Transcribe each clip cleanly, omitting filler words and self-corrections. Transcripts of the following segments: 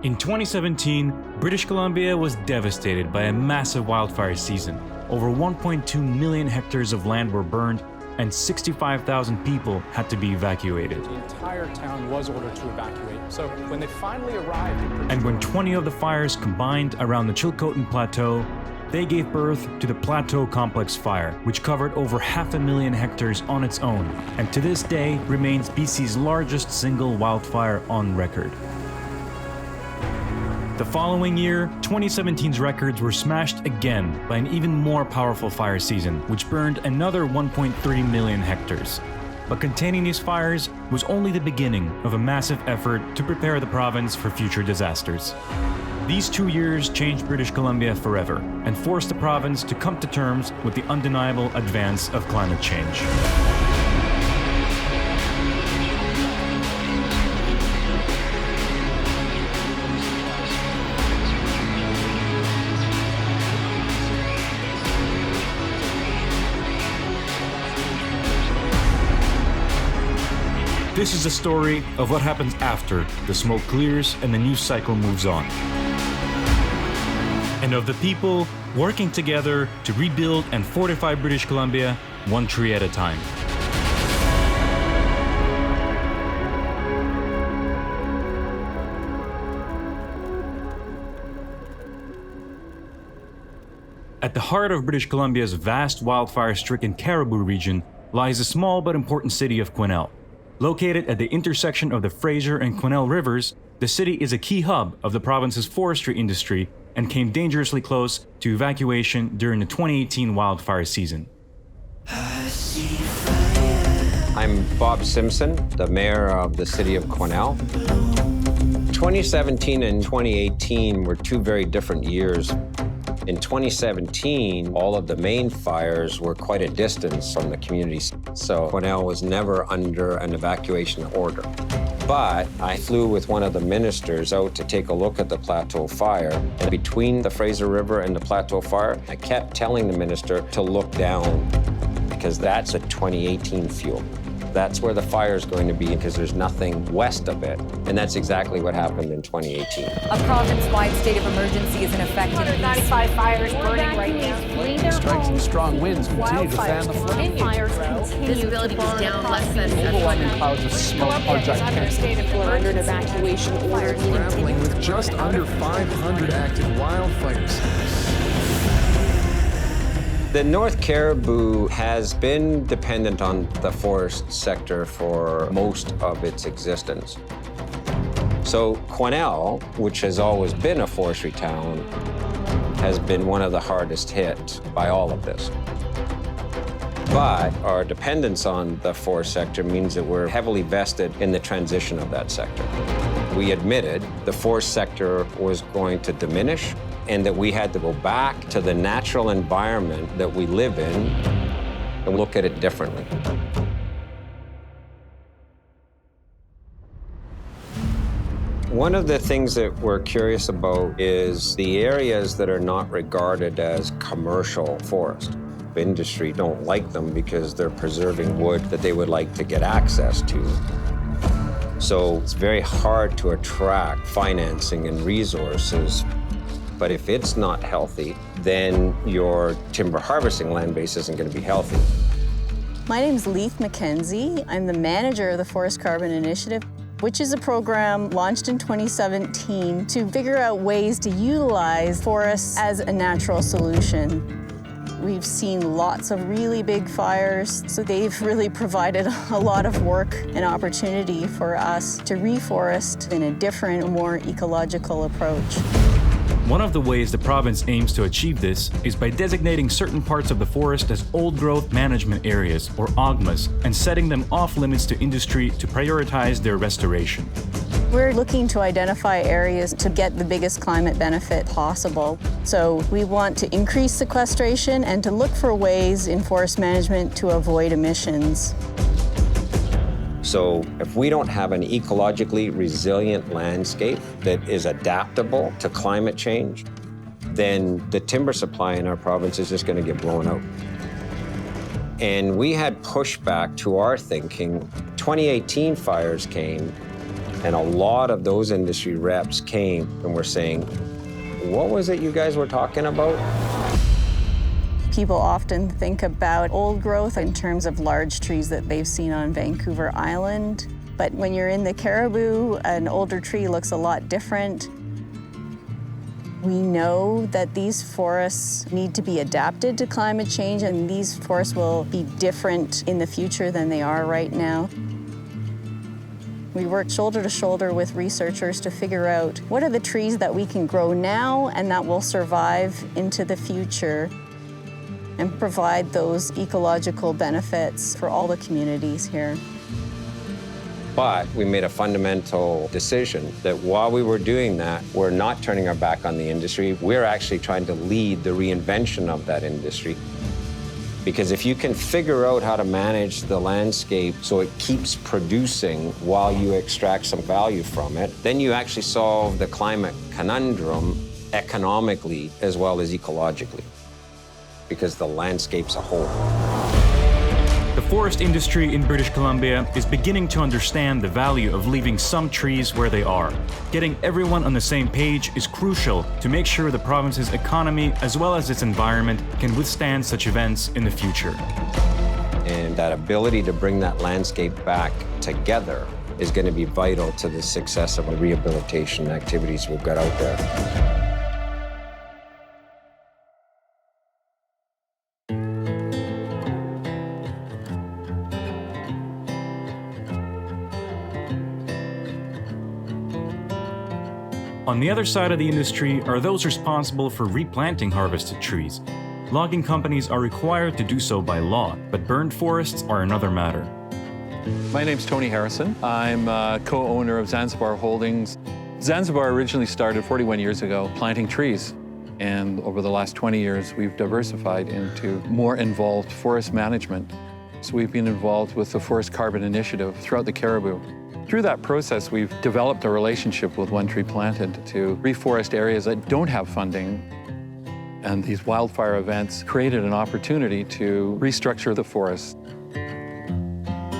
In 2017, British Columbia was devastated by a massive wildfire season. Over 1.2 million hectares of land were burned, and 65,000 people had to be evacuated. The entire town was ordered to evacuate. So when they finally arrived... And when 20 of the fires combined around the Chilcotin Plateau, they gave birth to the Plateau Complex Fire, which covered over 500,000 hectares on its own, and to this day remains BC's largest single wildfire on record. The following year, 2017's records were smashed again by an even more powerful fire season, which burned another 1.3 million hectares. But containing these fires was only the beginning of a massive effort to prepare the province for future disasters. These 2 years changed British Columbia forever and forced the province to come to terms with the undeniable advance of climate change. This is the story of what happens after the smoke clears and the news cycle moves on. And of the people working together to rebuild and fortify British Columbia, one tree at a time. At the heart of British Columbia's vast wildfire-stricken Caribou region lies the small but important city of Quesnel. Located at the intersection of the Fraser and Quesnel rivers, the city is a key hub of the province's forestry industry and came dangerously close to evacuation during the 2018 wildfire season. I'm Bob Simpson, the mayor of the city of Quesnel. 2017 and 2018 were two very different years. In 2017, all of the main fires were quite a distance from the community, so Quesnel was never under an evacuation order. But I flew with one of the ministers out to take a look at the Plateau Fire. And between the Fraser River and the Plateau Fire, I kept telling the minister to look down because that's a 2018 fuel. That's where the fire is going to be because there's nothing west of it. And that's exactly what happened in 2018. A province-wide state of emergency is in effect. 195 fires burning right now. Strikes and strong winds continue to fan the flame. Fires continue. Visibility was down less than Overwhelming clouds of smoke are gigantic. We're under an evacuation order. Grappling with just under 500 active wildfires. The North Caribou has been dependent on the forest sector for most of its existence. So Quesnel, which has always been a forestry town, has been one of the hardest hit by all of this. But our dependence on the forest sector means that we're heavily vested in the transition of that sector. We admitted the forest sector was going to diminish and that we had to go back to the natural environment that we live in and look at it differently. One of the things that we're curious about is the areas that are not regarded as commercial forest. Industry don't like them because they're preserving wood that they would like to get access to. So it's very hard to attract financing and resources. But if it's not healthy, then your timber harvesting land base isn't going to be healthy. My name's Leith McKenzie. I'm the manager of the Forest Carbon Initiative, which is a program launched in 2017 to figure out ways to utilize forests as a natural solution. We've seen lots of really big fires, so they've really provided a lot of work and opportunity for us to reforest in a different, more ecological approach. One of the ways the province aims to achieve this is by designating certain parts of the forest as old-growth management areas, or OGMAs, and setting them off-limits to industry to prioritize their restoration. We're looking to identify areas to get the biggest climate benefit possible. So we want to increase sequestration and to look for ways in forest management to avoid emissions. So if we don't have an ecologically resilient landscape that is adaptable to climate change, then the timber supply in our province is just going to get blown out. And we had pushback to our thinking. 2018 fires came, And a lot of those industry reps came and were saying, what was it you guys were talking about? People often think about old growth in terms of large trees that they've seen on Vancouver Island. But when you're in the Caribou, an older tree looks a lot different. We know that these forests need to be adapted to climate change, and these forests will be different in the future than they are right now. We work shoulder to shoulder with researchers to figure out what are the trees that we can grow now and that will survive into the future and provide those ecological benefits for all the communities here. But we made a fundamental decision that while we were doing that, we're not turning our back on the industry. We're actually trying to lead the reinvention of that industry. Because if you can figure out how to manage the landscape so it keeps producing while you extract some value from it, then you actually solve the climate conundrum economically as well as ecologically, because the landscape's a whole. The forest industry in British Columbia is beginning to understand the value of leaving some trees where they are. Getting everyone on the same page is crucial to make sure the province's economy as well as its environment can withstand such events in the future. And that ability to bring that landscape back together is going to be vital to the success of the rehabilitation activities we've got out there. On the other side of the industry are those responsible for replanting harvested trees. Logging companies are required to do so by law, but burned forests are another matter. My name's Tony Harrison. I'm co-owner of Zanzibar Holdings. Zanzibar originally started 41 years ago planting trees. And over the last 20 years, we've diversified into more involved forest management. So we've been involved with the Forest Carbon Initiative throughout the Caribou. Through that process, we've developed a relationship with One Tree Planted to reforest areas that don't have funding. And these wildfire events created an opportunity to restructure the forest.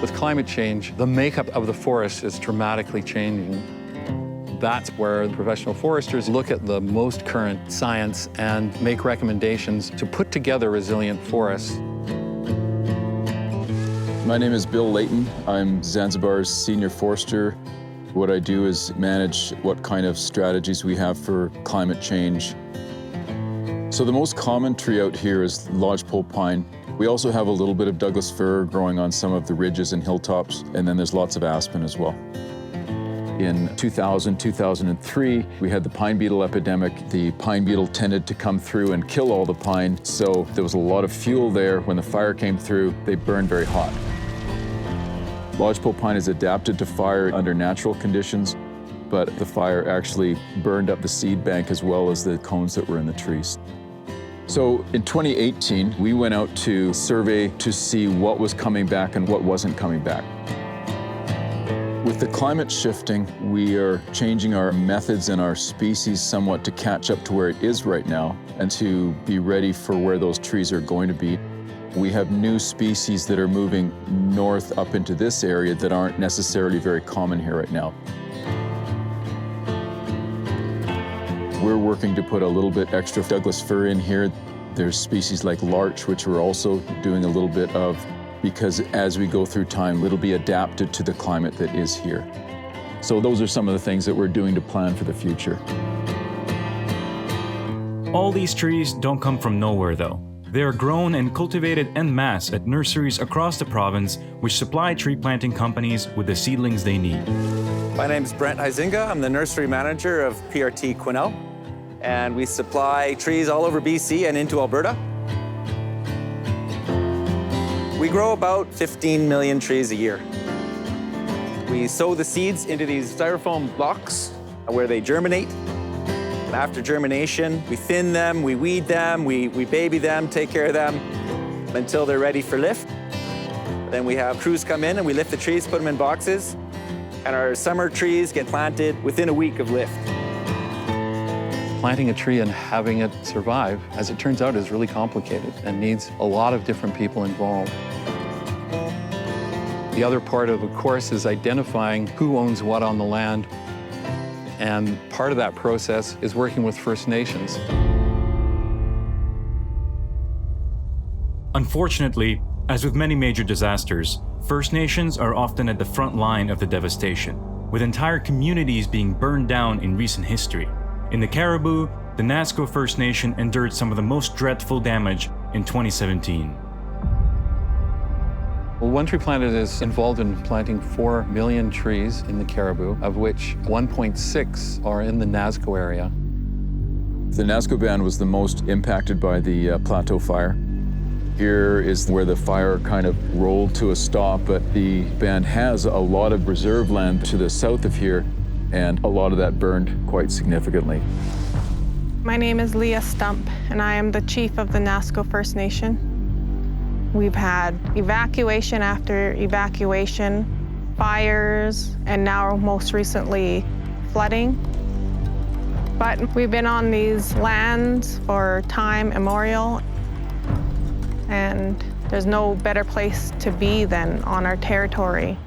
With climate change, the makeup of the forest is dramatically changing. That's where professional foresters look at the most current science and make recommendations to put together resilient forests. My name is Bill Layton. I'm Zanzibar's senior forester. What I do is manage what kind of strategies we have for climate change. So the most common tree out here is lodgepole pine. We also have a little bit of Douglas fir growing on some of the ridges and hilltops, and then there's lots of aspen as well. In 2000, 2003, we had the pine beetle epidemic. The pine beetle tended to come through and kill all the pine, so there was a lot of fuel there. When the fire came through, they burned very hot. Lodgepole pine is adapted to fire under natural conditions, but the fire actually burned up the seed bank as well as the cones that were in the trees. So in 2018, we went out to survey to see what was coming back and what wasn't coming back. With the climate shifting, we are changing our methods and our species somewhat to catch up to where it is right now and to be ready for where those trees are going to be. We have new species that are moving north up into this area that aren't necessarily very common here right now. We're working to put a little bit extra Douglas fir in here. There's species like larch, which we're also doing a little bit of, because as we go through time, it'll be adapted to the climate that is here. So those are some of the things that we're doing to plan for the future. All these trees don't come from nowhere, though. They are grown and cultivated en masse at nurseries across the province, which supply tree planting companies with the seedlings they need. My name is Brent Huizinga. I'm the nursery manager of PRT Quesnel, and we supply trees all over BC and into Alberta. We grow about 15 million trees a year. We sow the seeds into these styrofoam blocks where they germinate. And after germination, we thin them, we weed them, we baby them, take care of them until they're ready for lift. Then we have crews come in and we lift the trees, put them in boxes, and our summer trees get planted within a week of lift. Planting a tree and having it survive, as it turns out, is really complicated and needs a lot of different people involved. The other part of course, is identifying who owns what on the land. And part of that process is working with First Nations. Unfortunately, as with many major disasters, First Nations are often at the front line of the devastation, with entire communities being burned down in recent history. In the Cariboo, the Nasco First Nation endured some of the most dreadful damage in 2017. Well, One Tree Planted is involved in planting 4 million trees in the Cariboo, of which 1.6 are in the Nasco area. The Nasco band was the most impacted by the plateau fire. Here is where the fire kind of rolled to a stop, but the band has a lot of reserve land to the south of here, and a lot of that burned quite significantly. My name is Leah Stump, and I am the chief of the Nasco First Nation. We've had evacuation after evacuation, fires, and now most recently flooding. But we've been on these lands for time immemorial, and there's no better place to be than on our territory.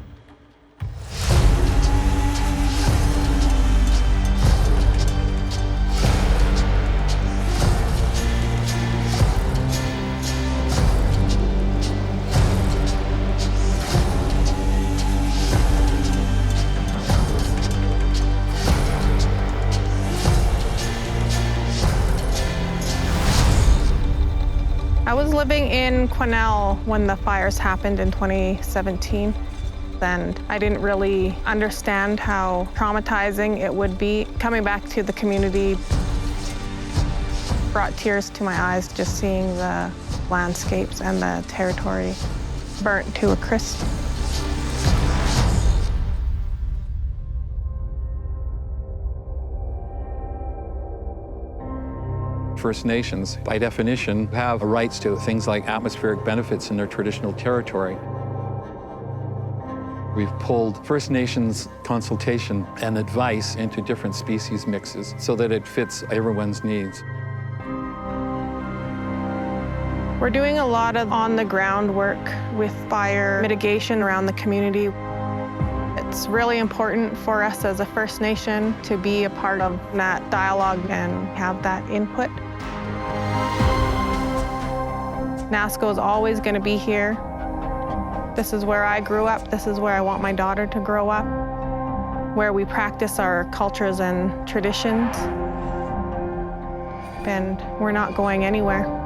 I was living in Quesnel when the fires happened in 2017, and I didn't really understand how traumatizing it would be. Coming back to the community brought tears to my eyes, just seeing the landscapes and the territory burnt to a crisp. First Nations, by definition, have rights to things like atmospheric benefits in their traditional territory. We've pulled First Nations consultation and advice into different species mixes so that it fits everyone's needs. We're doing a lot of on-the-ground work with fire mitigation around the community. It's really important for us as a First Nation to be a part of that dialogue and have that input. Nasco is always going to be here. This is where I grew up. This is where I want my daughter to grow up, where we practice our cultures and traditions. And we're not going anywhere.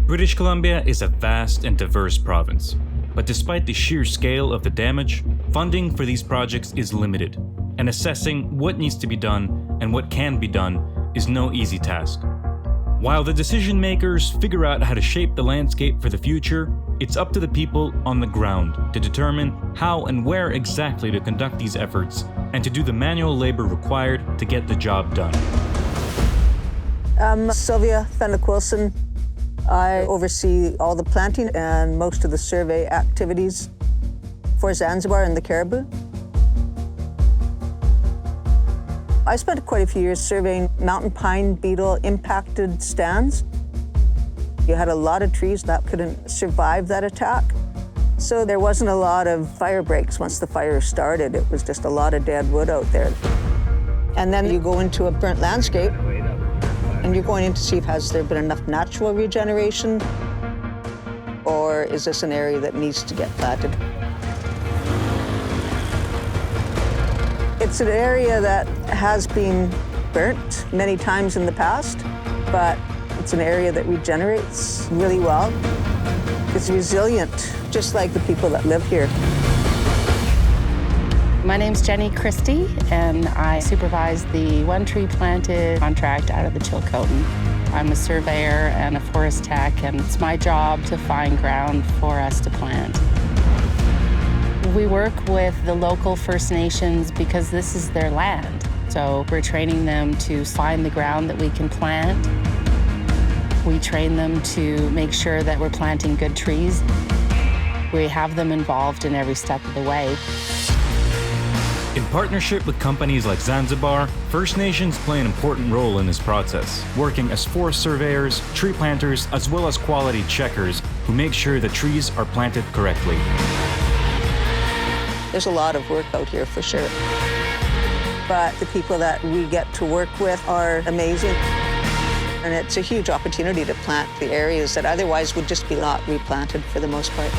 British Columbia is a vast and diverse province, but despite the sheer scale of the damage, funding for these projects is limited, and assessing what needs to be done and what can be done is no easy task. While the decision makers figure out how to shape the landscape for the future, it's up to the people on the ground to determine how and where exactly to conduct these efforts and to do the manual labor required to get the job done. I'm Sylvia Fenwick-Wilson. I oversee all the planting and most of the survey activities for Zanzibar and the Cariboo. I spent quite a few years surveying mountain pine beetle impacted stands. You had a lot of trees that couldn't survive that attack. So there wasn't a lot of fire breaks once the fire started. It was just a lot of dead wood out there. And then you go into a burnt landscape and you're going in to see if has there been enough natural regeneration, or is this an area that needs to get planted? It's an area that has been burnt many times in the past, but it's an area that regenerates really well. It's resilient, just like the people that live here. My name's Jenny Christie, and I supervise the One Tree Planted contract out of the Chilcotin. I'm a surveyor and a forest tech, and it's my job to find ground for us to plant. We work with the local First Nations because this is their land. So we're training them to find the ground that we can plant. We train them to make sure that we're planting good trees. We have them involved in every step of the way. In partnership with companies like Zanzibar, First Nations play an important role in this process, working as forest surveyors, tree planters, as well as quality checkers who make sure the trees are planted correctly. There's a lot of work out here for sure. But the people that we get to work with are amazing. And it's a huge opportunity to plant the areas that otherwise would just be not replanted for the most part.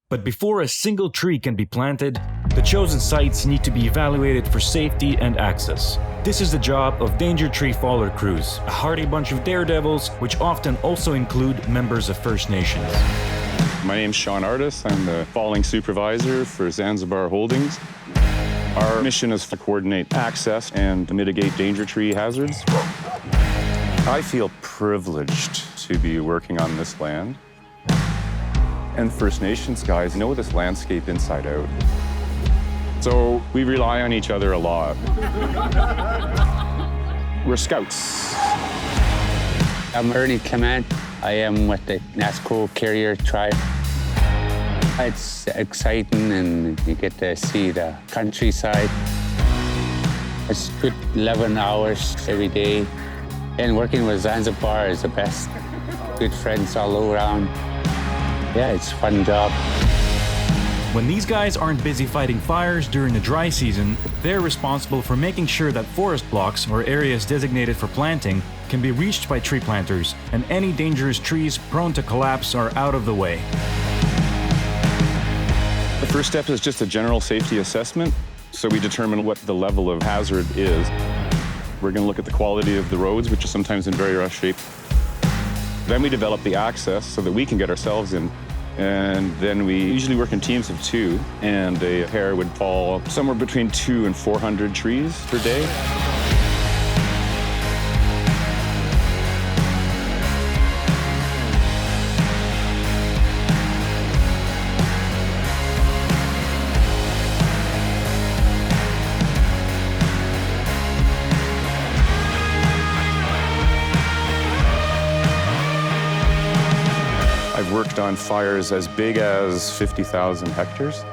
But before a single tree can be planted, the chosen sites need to be evaluated for safety and access. This is the job of Danger Tree Faller crews, a hardy bunch of daredevils which often also include members of First Nations. My name's Sean Artis. I'm the falling supervisor for Zanzibar Holdings. Our mission is to coordinate access and mitigate danger tree hazards. I feel privileged to be working on this land. And First Nations guys know this landscape inside out. So we rely on each other a lot. We're scouts. I'm Ernie Clement. I am with the Nasco carrier tribe. It's exciting and you get to see the countryside. It's good 11 hours every day. And working with Zanzibar is the best. Good friends all around. Yeah, it's a fun job. When these guys aren't busy fighting fires during the dry season, they're responsible for making sure that forest blocks or areas designated for planting can be reached by tree planters and any dangerous trees prone to collapse are out of the way. The first step is just a general safety assessment, so we determine what the level of hazard is. We're going to look at the quality of the roads, which are sometimes in very rough shape. Then we develop the access so that we can get ourselves in. And then we usually work in teams of 2, and a pair would fall somewhere between 200 and 400 trees per day. I've worked on fires as big as 50,000 hectares.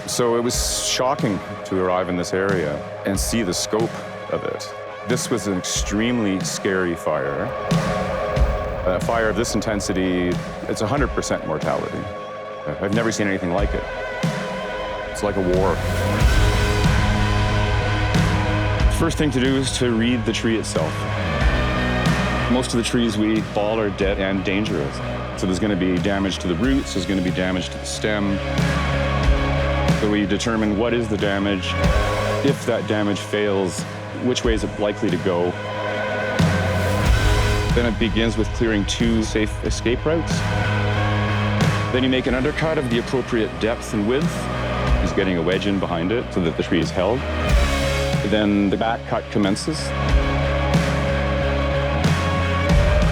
So it was shocking to arrive in this area and see the scope of it. This was an extremely scary fire. A fire of this intensity, it's 100% mortality. I've never seen anything like it. It's like a war. First thing to do is to read the tree itself. Most of the trees we fall are dead and dangerous. So there's going to be damage to the roots, there's going to be damage to the stem. So we determine what is the damage. If that damage fails, which way is it likely to go? Then it begins with clearing 2 safe escape routes. Then you make an undercut of the appropriate depth and width. Just getting a wedge in behind it so that the tree is held. Then the back cut commences.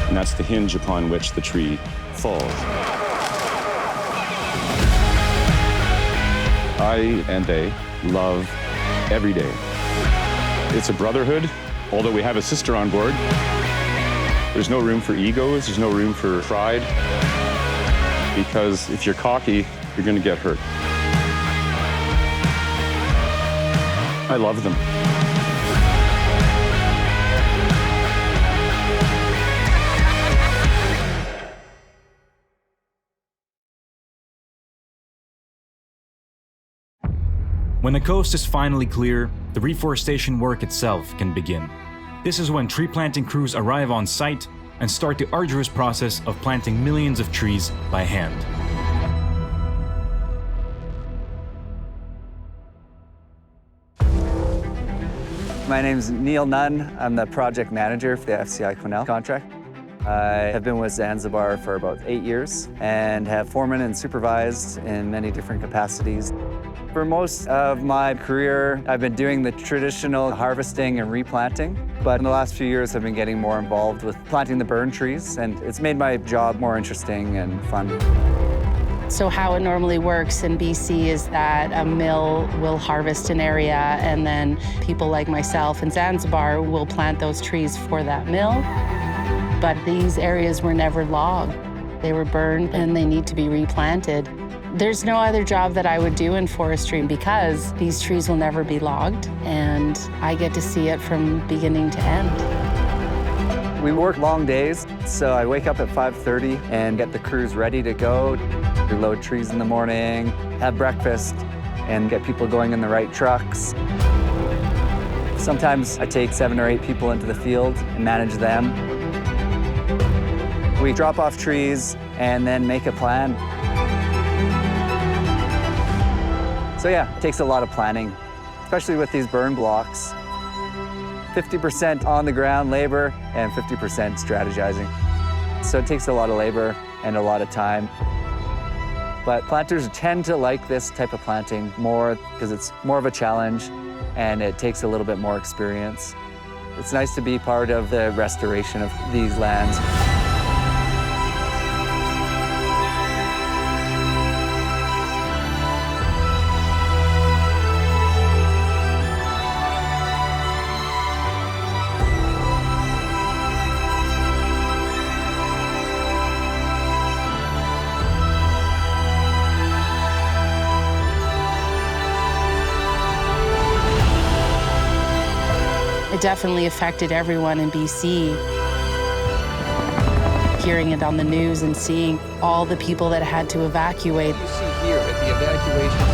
And that's the hinge upon which the tree falls. I and they love every day. It's a brotherhood, although we have a sister on board. There's no room for egos, there's no room for pride, because if you're cocky, you're gonna get hurt. I love them. When the coast is finally clear, the reforestation work itself can begin. This is when tree planting crews arrive on site and start the arduous process of planting millions of trees by hand. My name's Neil Nunn. I'm the project manager for the FCI Quesnel contract. I have been with Zanzibar for about 8 years and have foreman and supervised in many different capacities. For most of my career, I've been doing the traditional harvesting and replanting, but in the last few years, I've been getting more involved with planting the burn trees, and it's made my job more interesting and fun. So how it normally works in BC is that a mill will harvest an area, and then people like myself in Zanzibar will plant those trees for that mill. But these areas were never logged. They were burned, and they need to be replanted. There's no other job that I would do in forestry because these trees will never be logged, and I get to see it from beginning to end. We work long days, so I wake up at 5:30 and get the crews ready to go. We load trees in the morning, have breakfast, and get people going in the right trucks. Sometimes I take 7 or 8 people into the field and manage them. We drop off trees and then make a plan. So yeah, it takes a lot of planning, especially with these burn blocks. 50% on the ground labor and 50% strategizing. So it takes a lot of labor and a lot of time. But planters tend to like this type of planting more because it's more of a challenge and it takes a little bit more experience. It's nice to be part of the restoration of these lands. It definitely affected everyone in BC. Hearing it on the news and seeing all the people that had to evacuate. You see here at the evacuation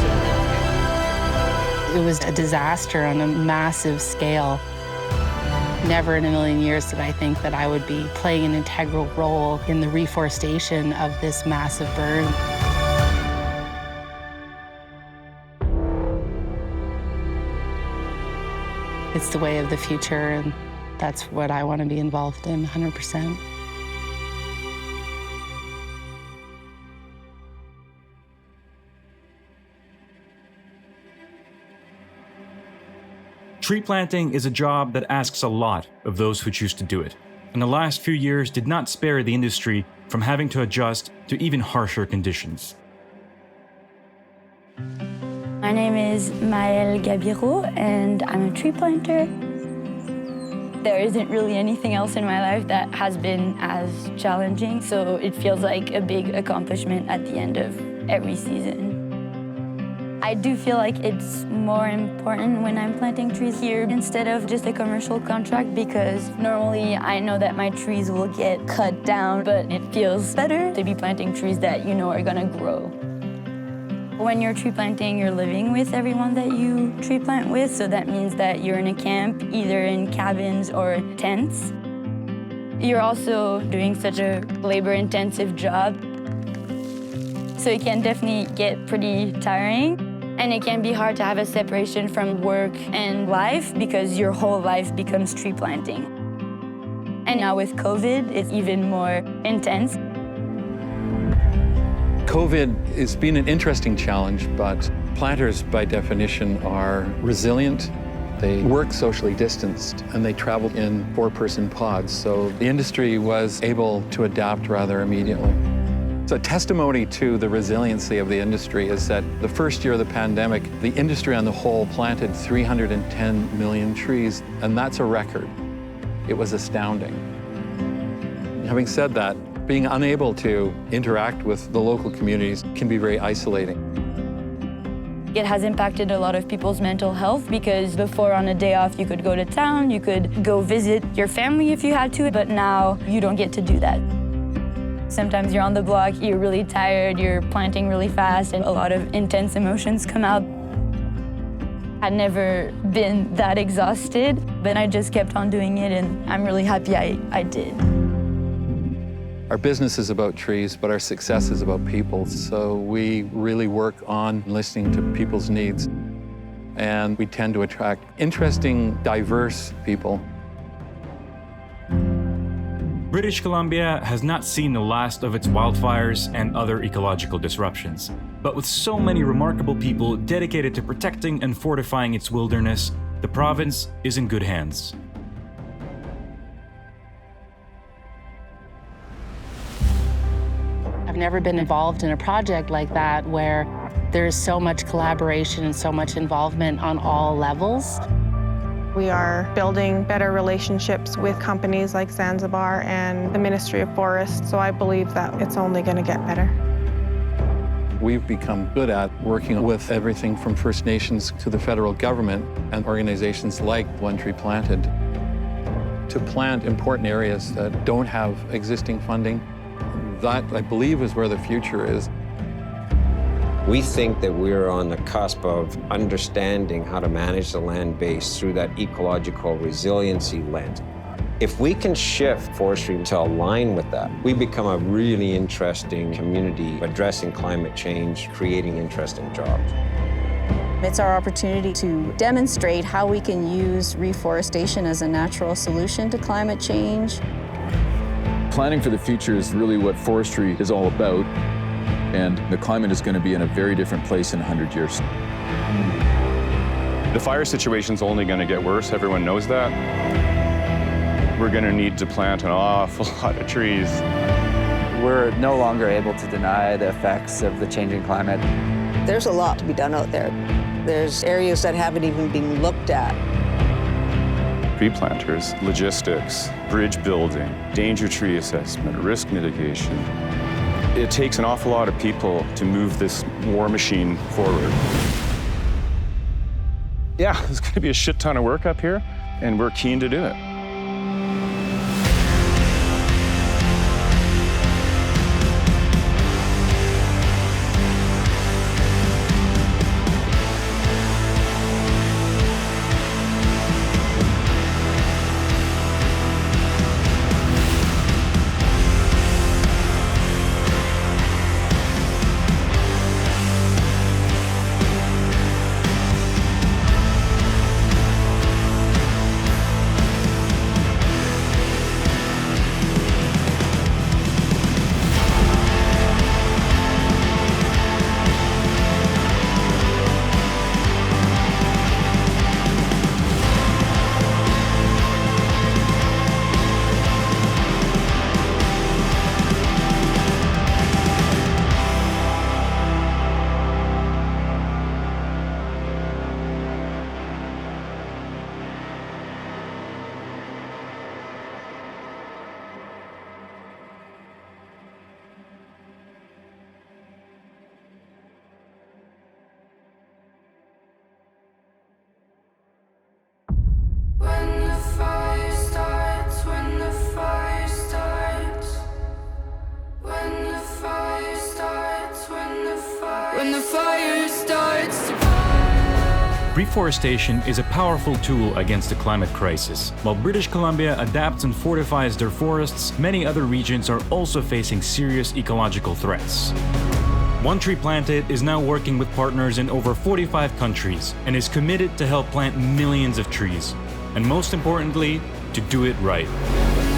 center. It was a disaster on a massive scale. Never in a million years did I think that I would be playing an integral role in the reforestation of this massive burn. It's the way of the future, and that's what I want to be involved in 100%. Tree planting is a job that asks a lot of those who choose to do it, and the last few years did not spare the industry from having to adjust to even harsher conditions. My name is Maëlle Gabiro, and I'm a tree planter. There isn't really anything else in my life that has been as challenging, so it feels like a big accomplishment at the end of every season. I do feel like it's more important when I'm planting trees here instead of just a commercial contract, because normally I know that my trees will get cut down, but it feels better to be planting trees that you know are gonna grow. When you're tree planting, you're living with everyone that you tree plant with, so that means that you're in a camp, either in cabins or tents. You're also doing such a labor-intensive job, so it can definitely get pretty tiring, and it can be hard to have a separation from work and life because your whole life becomes tree planting. And now with COVID, it's even more intense. COVID has been an interesting challenge, but planters, by definition, are resilient. They work socially distanced, and they travel in 4-person pods, so the industry was able to adapt rather immediately. So a testimony to the resiliency of the industry is that the first year of the pandemic, the industry on the whole planted 310 million trees, and that's a record. It was astounding. Having said that, being unable to interact with the local communities can be very isolating. It has impacted a lot of people's mental health because before, on a day off, you could go to town, you could go visit your family if you had to, but now you don't get to do that. Sometimes you're on the block, you're really tired, you're planting really fast, and a lot of intense emotions come out. I'd never been that exhausted, but I just kept on doing it, and I'm really happy I did. Our business is about trees, but our success is about people. So we really work on listening to people's needs. And we tend to attract interesting, diverse people. British Columbia has not seen the last of its wildfires and other ecological disruptions. But with so many remarkable people dedicated to protecting and fortifying its wilderness, the province is in good hands. I've never been involved in a project like that where there's so much collaboration and so much involvement on all levels. We are building better relationships with companies like Zanzibar and the Ministry of Forests, so I believe that it's only going to get better. We've become good at working with everything from First Nations to the federal government and organizations like One Tree Planted to plant important areas that don't have existing funding. That, I believe, is where the future is. We think that we're on the cusp of understanding how to manage the land base through that ecological resiliency lens. If we can shift forestry to align with that, we become a really interesting community addressing climate change, creating interesting jobs. It's our opportunity to demonstrate how we can use reforestation as a natural solution to climate change. Planning for the future is really what forestry is all about. And the climate is going to be in a very different place in 100 years. The fire situation's only going to get worse. Everyone knows that. We're going to need to plant an awful lot of trees. We're no longer able to deny the effects of the changing climate. There's a lot to be done out there. There's areas that haven't even been looked at. Tree planters, logistics, bridge building, danger tree assessment, risk mitigation. It takes an awful lot of people to move this war machine forward. Yeah, there's going to be a shit ton of work up here, and we're keen to do it. Reforestation is a powerful tool against the climate crisis. While British Columbia adapts and fortifies their forests, many other regions are also facing serious ecological threats. One Tree Planted is now working with partners in over 45 countries and is committed to help plant millions of trees. And most importantly, to do it right.